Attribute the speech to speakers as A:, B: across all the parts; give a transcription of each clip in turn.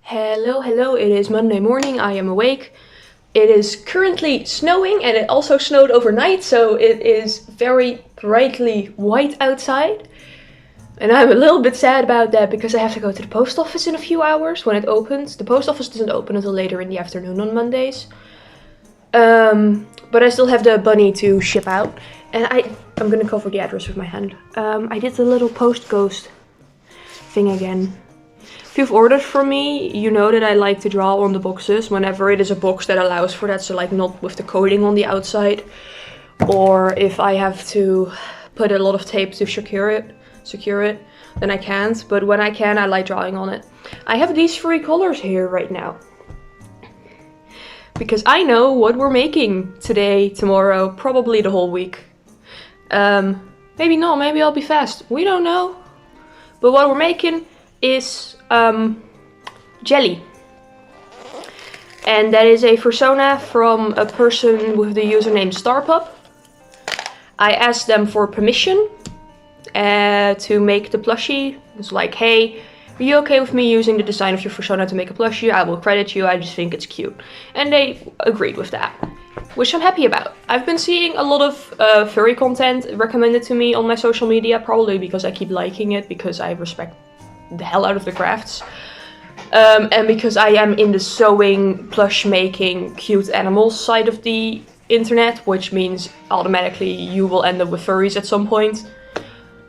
A: Hello, it is Monday morning, I am awake. It is currently snowing and it also snowed overnight, so it is very brightly white outside. And I'm a little bit sad about that because I have to go to the post office in a few hours when it opens. The post office doesn't open until later in the afternoon on Mondays. But I still have the bunny to ship out. And I'm gonna cover the address with my hand. I did the little post ghost thing again. If you've ordered from me, you know that I like to draw on the boxes whenever it is a box that allows for that, so like not with the coating on the outside, or if I have to put a lot of tape to secure it, then I can't, but when I can, I like drawing on it. I have these three colors here right now, because I know what we're making today, tomorrow, probably the whole week. Maybe not, maybe I'll be fast, we don't know. But what we're making is jelly, and that is a persona from a person with the username Starpup. I asked them for permission to make the plushie. It's like, hey, are you okay with me using the design of your persona to make a plushie? I will credit you, I just think it's cute. And they agreed with that, which I'm happy about. I've been seeing a lot of furry content recommended to me on my social media, probably because I keep liking it, because I respect the hell out of the crafts. And because I am in the sewing, plush making, cute animals side of the internet, which means automatically you will end up with furries at some point.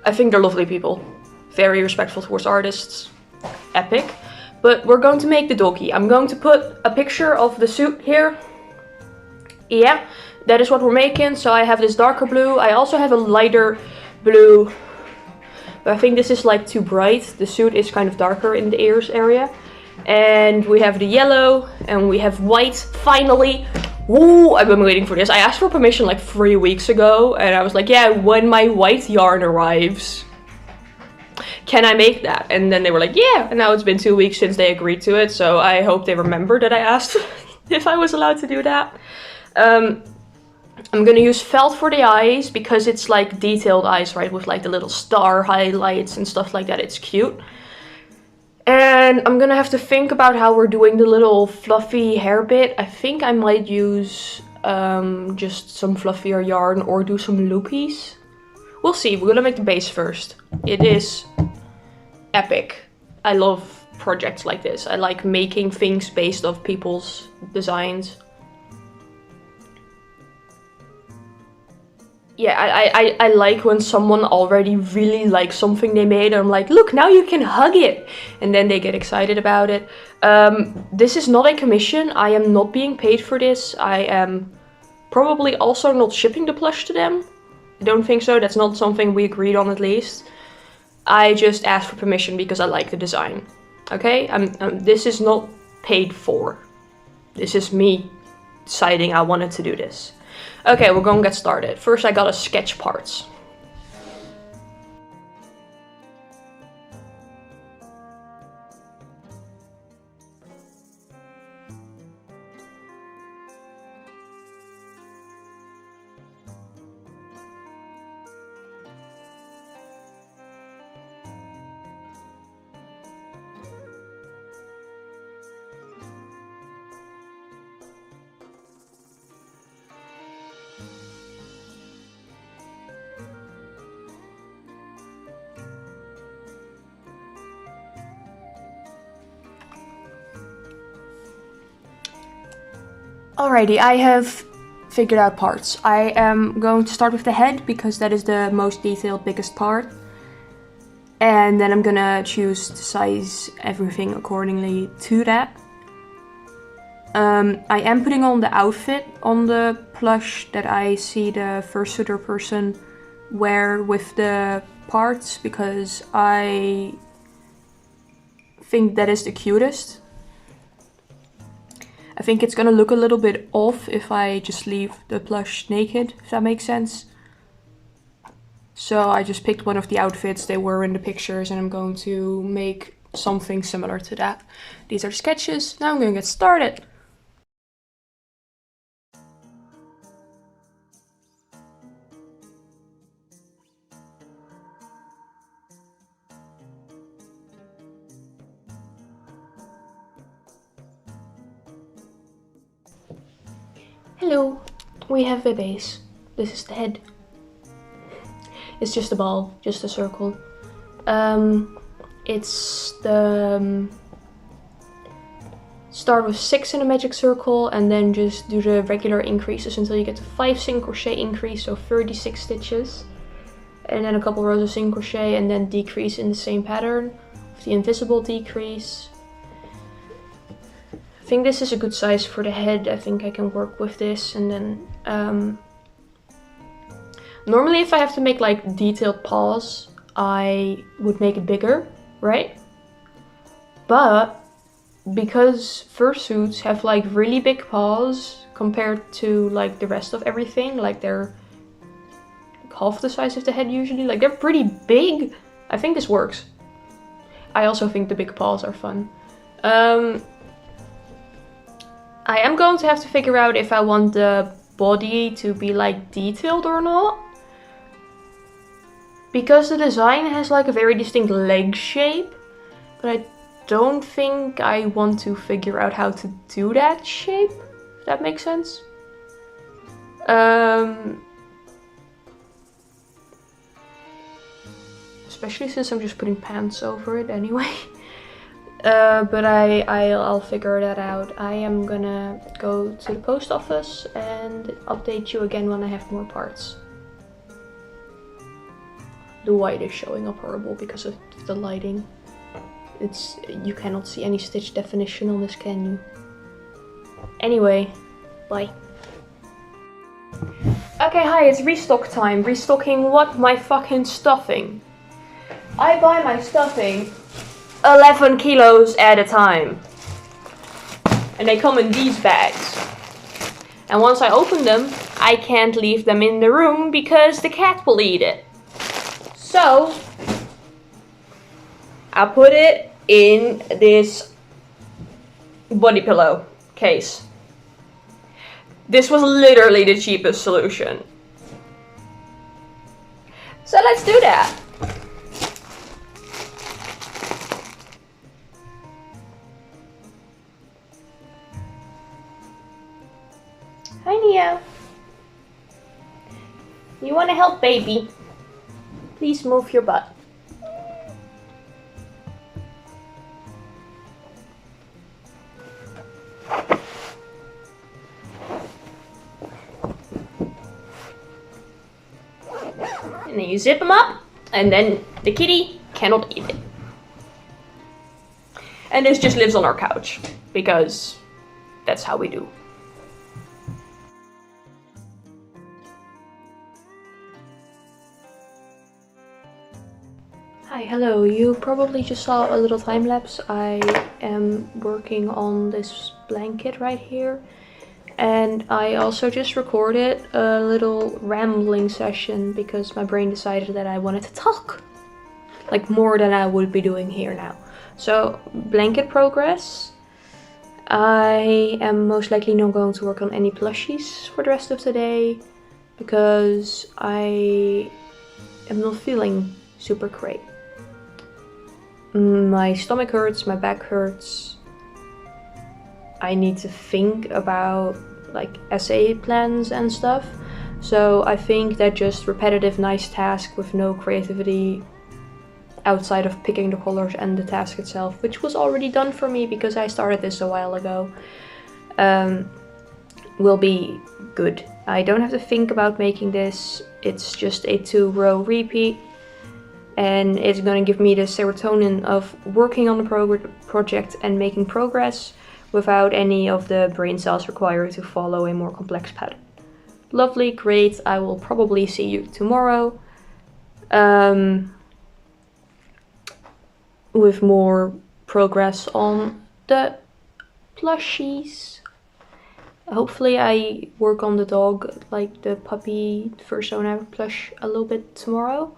A: I think they're lovely people. Very respectful towards artists. Epic. But we're going to make the doggy. I'm going to put a picture of the suit here. Yeah, that is what we're making. So I have this darker blue. I also have a lighter blue. But I think this is like too bright. The suit is kind of darker in the ears area. And we have the yellow and we have white, finally. Ooh, I've been waiting for this. I asked for permission like 3 weeks ago and I was like, yeah, when my white yarn arrives, can I make that? And then they were like, yeah, and now it's been 2 weeks since they agreed to it, so I hope they remember that I asked if I was allowed to do that. I'm gonna use felt for the eyes because it's like detailed eyes, right, with like the little star highlights and stuff like that. It's cute. And I'm gonna have to think about how we're doing the little fluffy hair bit. I think I might use just some fluffier yarn or do some loopies. We'll see. We're gonna make the base first. It is epic. I love projects like this. I like making things based off people's designs. Yeah, I like when someone already really likes something they made and I'm like, look, now you can hug it. And then they get excited about it. This is not a commission. I am not being paid for this. I am probably also not shipping the plush to them. I don't think so. That's not something we agreed on, at least. I just asked for permission because I like the design. Okay? This is not paid for. This is me deciding I wanted to do this. Okay, we're gonna get started. First I gotta sketch parts. Alrighty, I have figured out parts. I am going to start with the head because that is the most detailed, biggest part. And then I'm gonna choose to size everything accordingly to that. I am putting on the outfit on the plush that I see the fursuiter person wear with the parts because I think that is the cutest. I think it's gonna look a little bit off if I just leave the plush naked, if that makes sense. So I just picked one of the outfits they were in the pictures and I'm going to make something similar to that. These are sketches. Now I'm gonna get started. Hello, we have a base. This is the head. It's just a ball, just a circle. It's the start with 6 in a magic circle and then just do the regular increases until you get to 5 single crochet increase, so 36 stitches. And then a couple rows of single crochet and then decrease in the same pattern with the invisible decrease. I think this is a good size for the head. I think I can work with this. And then normally if I have to make like detailed paws, I would make it bigger, right? But because fursuits have like really big paws compared to like the rest of everything, like they're half the size of the head usually, like they're pretty big. I think this works. I also think the big paws are fun. I am going to have to figure out if I want the body to be like detailed or not. Because the design has like a very distinct leg shape, but I don't think I want to figure out how to do that shape, if that makes sense. Especially since I'm just putting pants over it anyway. But I'll figure that out. I am gonna go to the post office and update you again when I have more parts. The white is showing up horrible because of the lighting. You cannot see any stitch definition on this, can you? Anyway, bye. Okay, hi, it's restock time. Restocking what? My fucking stuffing. I buy my stuffing 11 kilos at a time. And they come in these bags. And once I open them, I can't leave them in the room because the cat will eat it. So, I put it in this body pillow case. This was literally the cheapest solution. So let's do that. Hi, Nia. You want to help, baby? Please move your butt. And then you zip them up, and then the kitty cannot eat it. And this just lives on our couch, because that's how we do. Hi, hello. You probably just saw a little time lapse. I am working on this blanket right here. And I also just recorded a little rambling session because my brain decided that I wanted to talk. Like more than I would be doing here now. So, blanket progress. I am most likely not going to work on any plushies for the rest of the day. Because I am not feeling super great. My stomach hurts, my back hurts. I need to think about like essay plans and stuff. So I think that just repetitive nice task with no creativity outside of picking the colors and the task itself, which was already done for me because I started this a while ago, will be good. I don't have to think about making this. It's just a 2-row repeat. And it's going to give me the serotonin of working on the project and making progress without any of the brain cells required to follow a more complex pattern. Lovely, great. I will probably see you tomorrow with more progress on the plushies. Hopefully I work on the dog, like the puppy persona plush, a little bit tomorrow.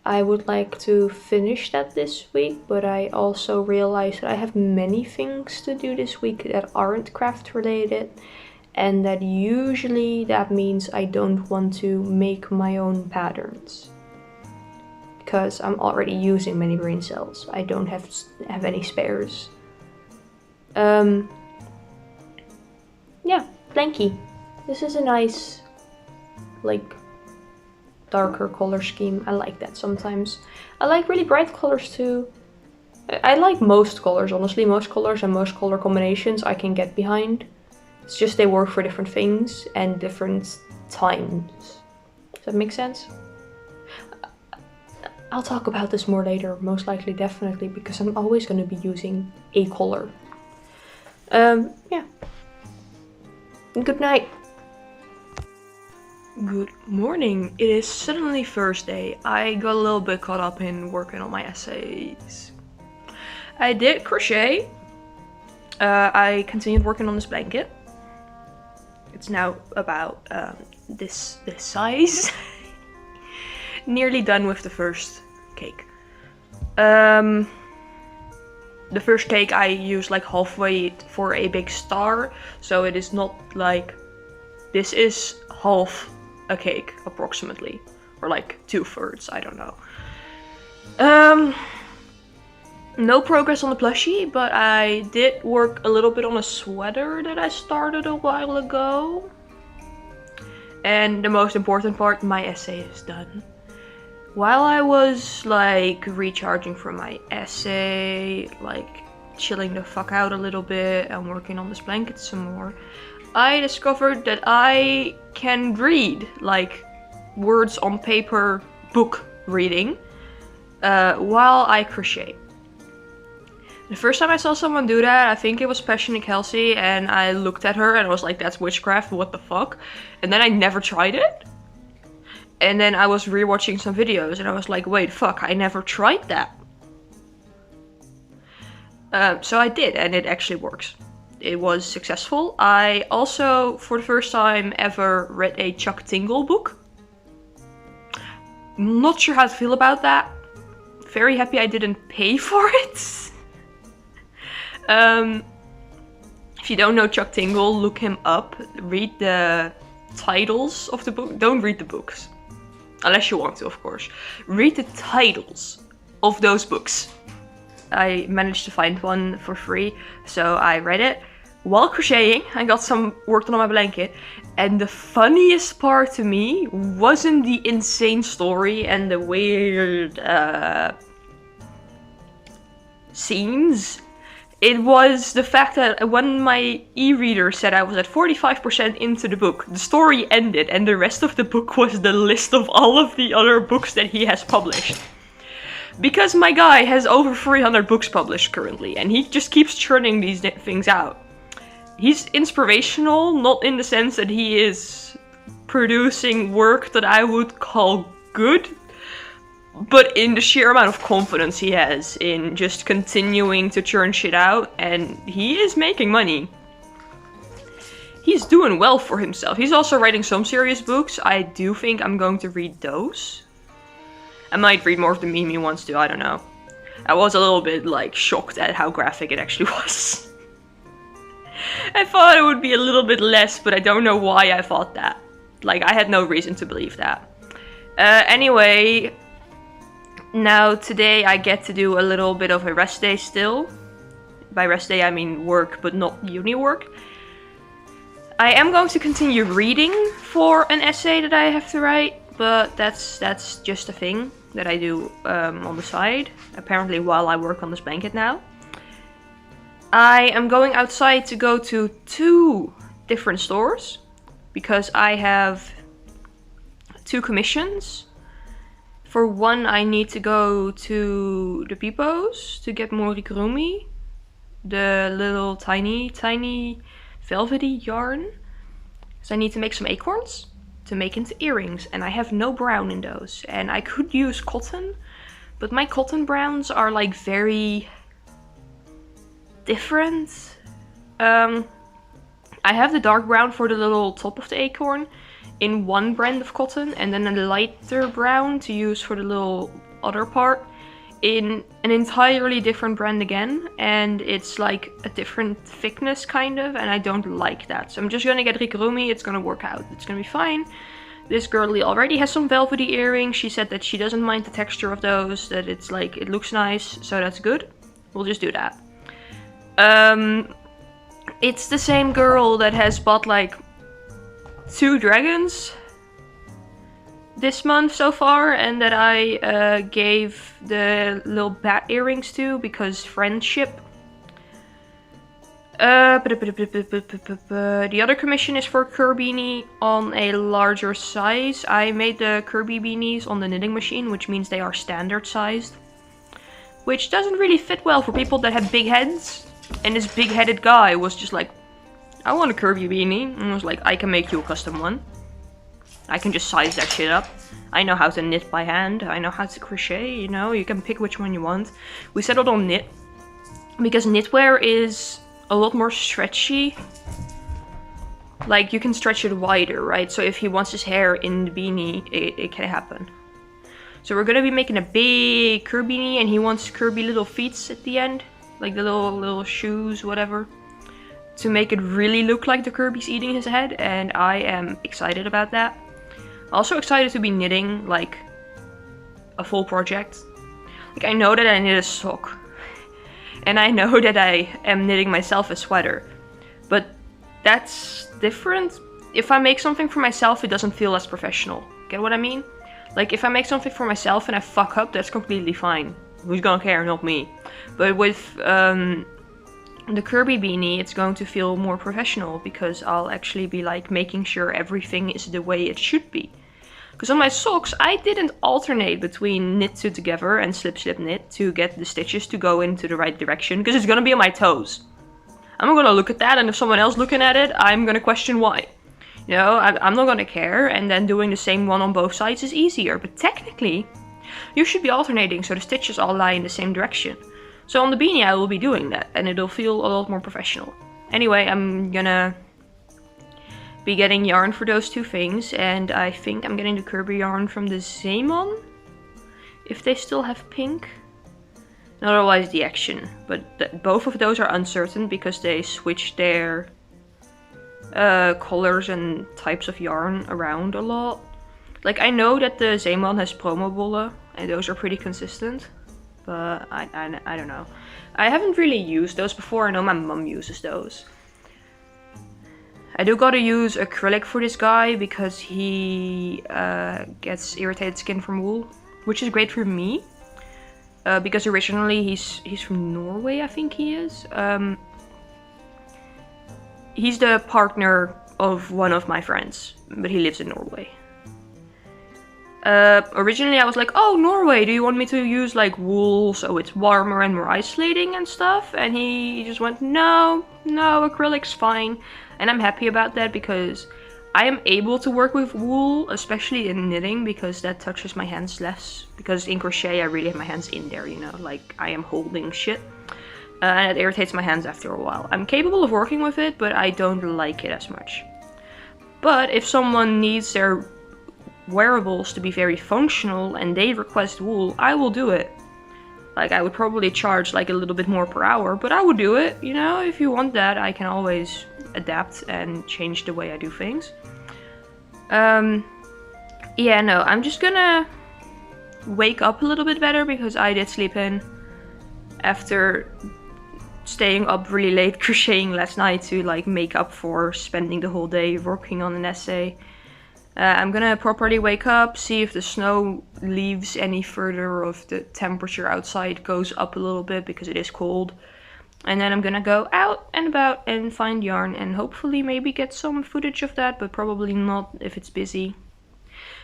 A: I would like to finish that this week, but I also realized that I have many things to do this week that aren't craft related, and that usually that means I don't want to make my own patterns because I'm already using many brain cells. I don't have any spares. Yeah, blankie. This is a nice, like, darker color scheme. I like that sometimes. I like really bright colors too. I like most colors, honestly. Most colors and most color combinations I can get behind. It's just they work for different things and different times. Does that make sense? I'll talk about this more later, most likely, definitely, because I'm always going to be using a color. Yeah. Good night. Good morning. It is suddenly Thursday. I got a little bit caught up in working on my essays. I did crochet. I continued working on this blanket. It's now about this size. Nearly done with the first cake. The first cake I used like halfway for a big star, so it is not like, this is half a cake approximately, or like 2/3, I don't know. No progress on the plushie, but I did work a little bit on a sweater that I started a while ago. And the most important part, my essay is done. While I was like recharging from my essay, like chilling the fuck out a little bit and working on this blanket some more, I discovered that I can read, like, words on paper book reading while I crochet. The first time I saw someone do that, I think it was Passionate Kelsey, and I looked at her and I was like, that's witchcraft, what the fuck? And then I never tried it. And then I was rewatching some videos and I was like, wait, fuck, I never tried that. So I did, and it actually works. It was successful. I also, for the first time ever, read a Chuck Tingle book. Not sure how to feel about that. Very happy I didn't pay for it. If you don't know Chuck Tingle, look him up. Read the titles of the book. Don't read the books. Unless you want to, of course. Read the titles of those books. I managed to find one for free, so I read it while crocheting. I got some work done on my blanket, and the funniest part to me wasn't the insane story and the weird scenes. It was the fact that when my e-reader said I was at 45% into the book, the story ended and the rest of the book was the list of all of the other books that he has published. Because my guy has over 300 books published currently, and he just keeps churning these things out. He's inspirational, not in the sense that he is producing work that I would call good, but in the sheer amount of confidence he has in just continuing to churn shit out, and he is making money. He's doing well for himself. He's also writing some serious books. I do think I'm going to read those. I might read more of the Mimi ones too, I don't know. I was a little bit like shocked at how graphic it actually was. I thought it would be a little bit less, but I don't know why I thought that. Like, I had no reason to believe that. Anyway, now today I get to do a little bit of a rest day still. By rest day I mean work, but not uni work. I am going to continue reading for an essay that I have to write, but that's just a thing that I do on the side, apparently while I work on this blanket now. I am going outside to go to 2 different stores, because I have 2 commissions. For one, I need to go to the Peepos to get more rigurumi, the little tiny velvety yarn. So I need to make some acorns to make into earrings, and I have no brown in those. And I could use cotton, but my cotton browns are like very different. I have the dark brown for the little top of the acorn in one brand of cotton, and then a lighter brown to use for the little other part in an entirely different brand again, and it's like a different thickness kind of, and I don't like that. So I'm just gonna get rigurumi, it's gonna work out, it's gonna be fine. This girlie already has some velvety earrings. She said that she doesn't mind the texture of those, that it's like, it looks nice, so that's good. We'll just do that. It's the same girl that has bought like 2 dragons this month so far, and that I gave the little bat earrings to because friendship. The other commission is for Kirby beanie on a larger size. I made the Kirby beanies on the knitting machine, which means they are standard sized. Which doesn't really fit well for people that have big heads. And this big-headed guy was just like, I want a Kirby beanie. And I was like, I can make you a custom one. I can just size that shit up. I know how to knit by hand. I know how to crochet, you know. You can pick which one you want. We settled on knit. Because knitwear is a lot more stretchy. Like, you can stretch it wider, right? So if he wants his hair in the beanie, it can happen. So we're gonna be making a big Kirby beanie, and he wants Kirby little feet at the end. Like the little shoes, whatever. To make it really look like the Kirby's eating his head, and I am excited about that. Also excited to be knitting, like, a full project. Like, I know that I knit a sock. And I know that I am knitting myself a sweater. But that's different. If I make something for myself, it doesn't feel as professional. Get what I mean? Like, if I make something for myself and I fuck up, that's completely fine. Who's gonna care? Not me. But with the Kirby beanie, it's going to feel more professional because I'll actually be like making sure everything is the way it should be. Because on my socks, I didn't alternate between knit to together and slip slip knit to get the stitches to go into the right direction, because it's gonna be on my toes. I'm gonna look at that, and if someone else looking at it, I'm gonna question why. You know, I'm not gonna care, and then doing the same one on both sides is easier. But technically, you should be alternating so the stitches all lie in the same direction. So on the beanie I will be doing that, and it'll feel a lot more professional. Anyway, I'm gonna be getting yarn for those 2 things, and I think I'm getting the Kirby yarn from the Zeemon, if they still have pink. And otherwise the Action, but both of those are uncertain because they switch their colors and types of yarn around a lot. Like, I know that the Zeemon has promo bollen, and those are pretty consistent. But I don't know. I haven't really used those before. I know my mom uses those. I do gotta use acrylic for this guy because he gets irritated skin from wool, which is great for me. Because originally he's from Norway, I think he is. He's the partner of one of my friends, but he lives in Norway. Originally I was like, oh, Norway, do you want me to use like wool so it's warmer and more isolating and stuff? And he just went, no, acrylic's fine. And I'm happy about that because I am able to work with wool, especially in knitting, because that touches my hands less. Because in crochet I really have my hands in there, you know, like I am holding shit. And it irritates my hands after a while. I'm capable of working with it, but I don't like it as much. But if someone needs their wearables to be very functional and they request wool, I will do it. Like, I would probably charge like a little bit more per hour, but I would do it, you know. If you want that, I can always adapt and change the way I do things. Yeah, no, I'm just gonna wake up a little bit better because I did sleep in after staying up really late crocheting last night to like make up for spending the whole day working on an essay. I'm gonna properly wake up, see if the snow leaves any further or if the temperature outside goes up a little bit because it is cold. And then I'm gonna go out and about and find yarn and hopefully maybe get some footage of that, but probably not if it's busy.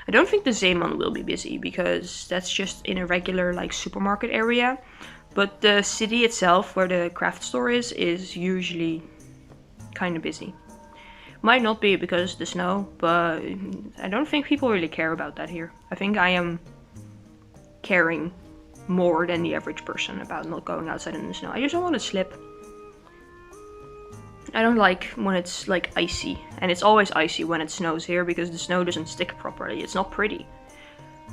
A: I don't think the Zeemon will be busy because that's just in a regular like supermarket area. But the city itself, where the craft store is usually kind of busy. Might not be because of the snow, but I don't think people really care about that here. I think I am caring more than the average person about not going outside in the snow. I just don't want to slip. I don't like when it's like icy, and it's always icy when it snows here because the snow doesn't stick properly. It's not pretty.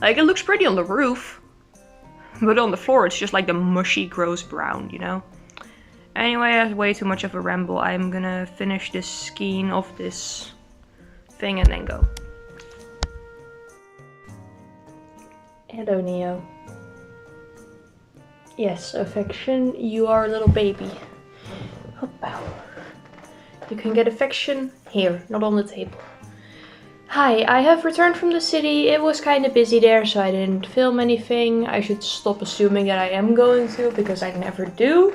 A: Like, it looks pretty on the roof, but on the floor it's just like the mushy, gross brown, you know? Anyway, that's way too much of a ramble. I'm gonna finish this skein of this thing and then go. Hello, Neo. Yes, affection, you are a little baby. Hoppa. You can get affection here, not on the table. Hi, I have returned from the city. It was kind of busy there, so I didn't film anything. I should stop assuming that I am going to, because I never do.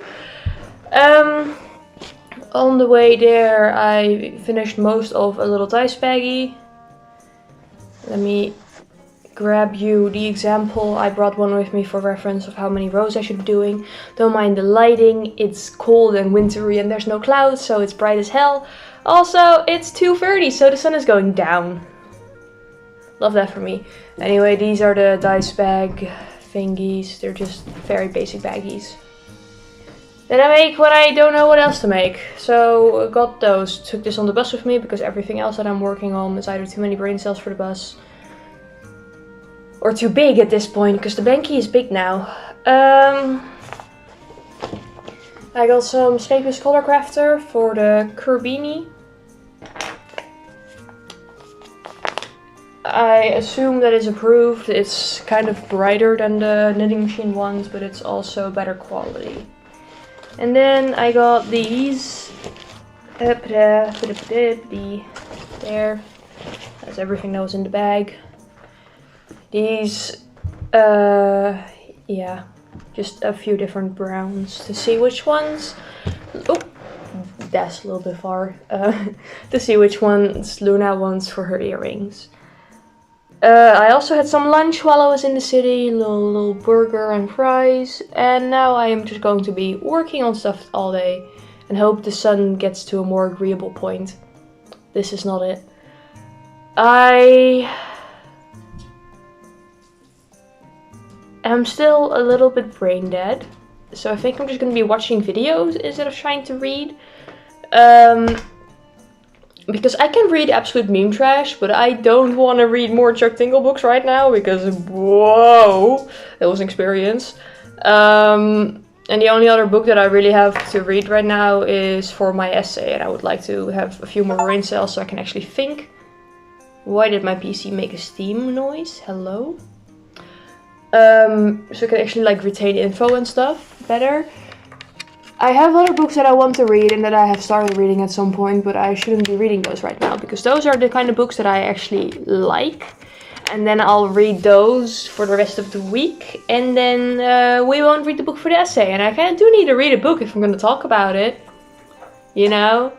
A: On the way there, I finished most of a little dice baggie. Let me grab you the example. I brought one with me for reference of how many rows I should be doing. Don't mind the lighting. It's cold and wintry and there's no clouds, so it's bright as hell. Also, it's 2:30, so the sun is going down. Love that for me. Anyway, these are the dice bag thingies. They're just very basic baggies. Then I make what I don't know what else to make. So I got those. Took this on the bus with me because everything else that I'm working on is either too many brain cells for the bus or too big at this point, because the blankie is big now. I got some Snakebis Color Crafter for the Kerbini. I assume that is approved. It's kind of brighter than the knitting machine ones, but it's also better quality. And then I got these. There. That's everything that was in the bag. These, yeah, just a few different browns to see which ones. Oh, that's a little bit far. To see which ones Luna wants for her earrings. I also had some lunch while I was in the city, little burger and fries, and now I am just going to be working on stuff all day and hope the sun gets to a more agreeable point. This is not it. I am still a little bit brain dead, so I think I'm just going to be watching videos instead of trying to read. Because I can read absolute meme trash, but I don't want to read more Chuck Tingle books right now because, whoa, that was an experience. And the only other book that I really have to read right now is for my essay, and I would like to have a few more brain cells so I can actually think. Why did my PC make a Steam noise? Hello? So I can actually like retain info and stuff better. I have other books that I want to read and that I have started reading at some point, but I shouldn't be reading those right now because those are the kind of books that I actually like. And then I'll read those for the rest of the week, and then we won't read the book for the essay. And I kind of do need to read a book if I'm going to talk about it, you know?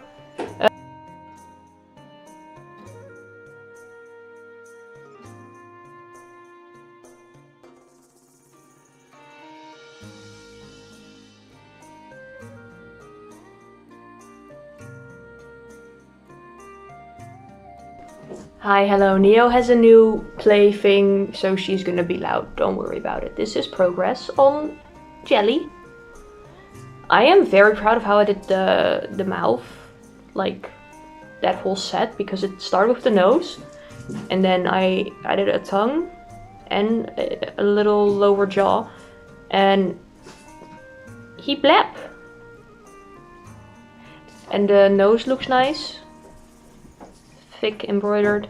A: Hi, hello. Neo has a new plaything, so she's gonna be loud. Don't worry about it. This is progress on Jelly. I am very proud of how I did the mouth, like that whole set, because it started with the nose, and then I added a tongue and a little lower jaw, and he blap. And the nose looks nice. Thick embroidered,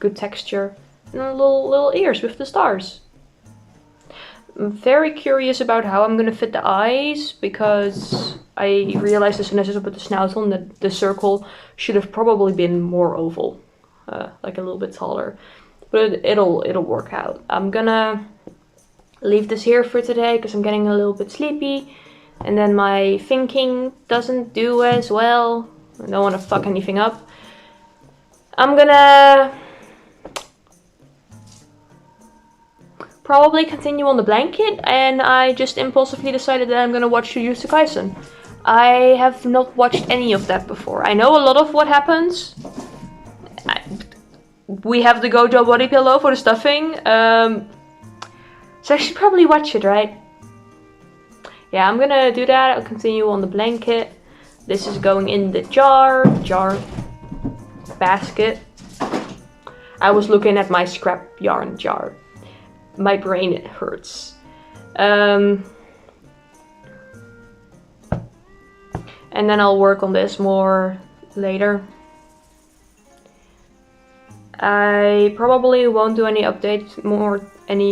A: good texture, and little ears with the stars. I'm very curious about how I'm gonna fit the eyes, because I realized as soon as I put the snout on that the circle should have probably been more oval, like a little bit taller, but it'll work out. I'm gonna leave this here for today because I'm getting a little bit sleepy, and then my thinking doesn't do as well. I don't want to fuck anything up. I'm gonna probably continue on the blanket, and I just impulsively decided that I'm gonna watch Jujutsu Kaisen. I have not watched any of that before. I know a lot of what happens. We have the Gojo body pillow for the stuffing, so I should probably watch it, right? Yeah, I'm gonna do that. I'll continue on the blanket. This is going in the jar basket. I was looking at my scrap yarn jar. My brain hurts. And then I'll work on this more later. I probably won't do any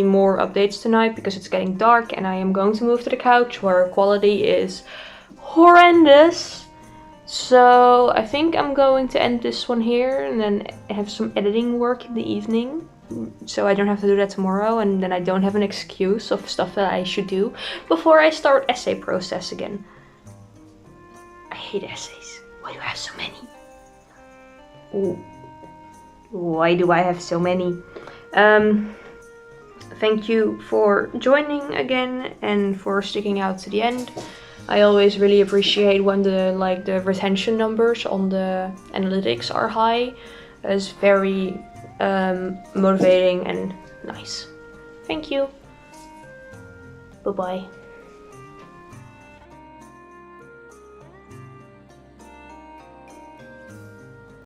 A: more updates tonight because it's getting dark, and I am going to move to the couch where quality is horrendous. So I think I'm going to end this one here and then have some editing work in the evening. So I don't have to do that tomorrow, and then I don't have an excuse of stuff that I should do before I start essay process again. I hate essays. Why do I have so many? Ooh. Why do I have so many? Thank you for joining again and for sticking out to the end. I always really appreciate when the retention numbers on the analytics are high. It's very motivating and nice. Thank you. Bye bye.